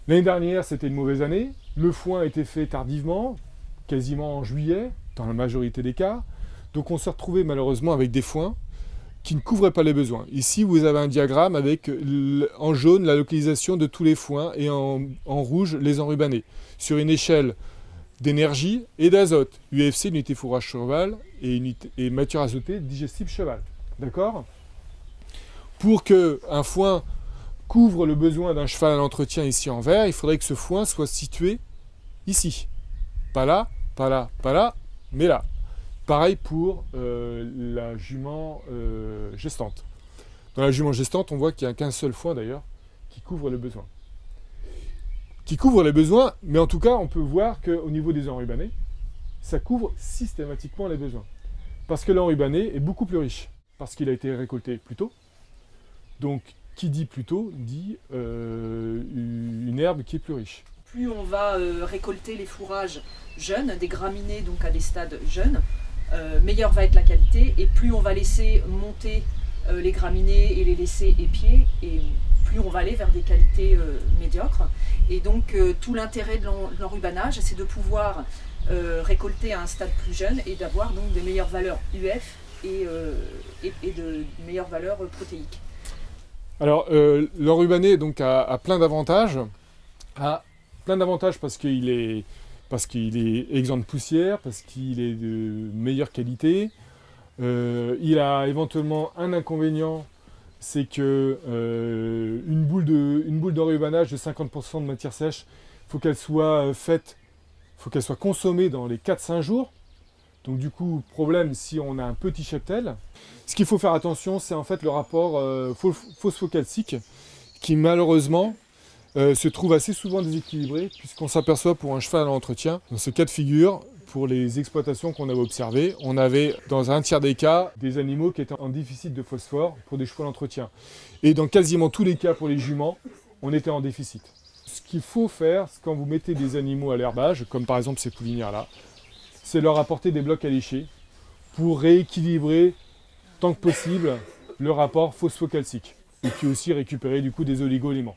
L'année dernière, c'était une mauvaise année. Le foin a été fait tardivement, quasiment en juillet, dans la majorité des cas. Donc on s'est retrouvé malheureusement avec des foins qui ne couvraient pas les besoins. Ici, vous avez un diagramme avec en jaune la localisation de tous les foins et en rouge les enrubanés, sur une échelle d'énergie et d'azote. UFC, unité fourrage cheval, et matière azotée digestible cheval. D'accord? Pour qu'un foin couvre le besoin d'un cheval à l'entretien ici en vert, il faudrait que ce foin soit situé ici. Pas là, pas là, pas là, mais là. Pareil pour la jument gestante. Dans la jument gestante, on voit qu'il n'y a qu'un seul foin d'ailleurs qui couvre le besoin. Qui couvre les besoins, mais en tout cas, on peut voir qu'au niveau des enrubanés, ça couvre systématiquement les besoins. Parce que l'enrubané est beaucoup plus riche, parce qu'il a été récolté plus tôt. Donc, qui dit plus tôt, dit une herbe qui est plus riche. Plus on va récolter les fourrages jeunes, des graminées donc à des stades jeunes, meilleure va être la qualité, et plus on va laisser monter les graminées et les laisser épier, et plus on va aller vers des qualités médiocres. Et donc tout l'intérêt de l'enrubanage, c'est de pouvoir récolter à un stade plus jeune et d'avoir donc des meilleures valeurs UF et de meilleures valeurs protéiques. Alors l'enrubané donc a plein d'avantages. Parce qu'il est exempt de poussière, parce qu'il est de meilleure qualité. Il a éventuellement un inconvénient, c'est que une boule d'enrubanage de 50% de matière sèche, il faut qu'elle soit consommée dans les 4-5 jours. Donc du coup, problème si on a un petit cheptel. Ce qu'il faut faire attention, c'est en fait le rapport phosphocalcique qui malheureusement se trouve assez souvent déséquilibré, puisqu'on s'aperçoit pour un cheval à l'entretien, dans ce cas de figure, pour les exploitations qu'on avait observées, on avait dans un tiers des cas des animaux qui étaient en déficit de phosphore pour des chevaux à l'entretien. Et dans quasiment tous les cas pour les juments, on était en déficit. Ce qu'il faut faire quand vous mettez des animaux à l'herbage, comme par exemple ces poulinières-là, c'est leur apporter des blocs à lécher pour rééquilibrer tant que possible le rapport phosphocalcique et puis aussi récupérer du coup des oligo-éléments.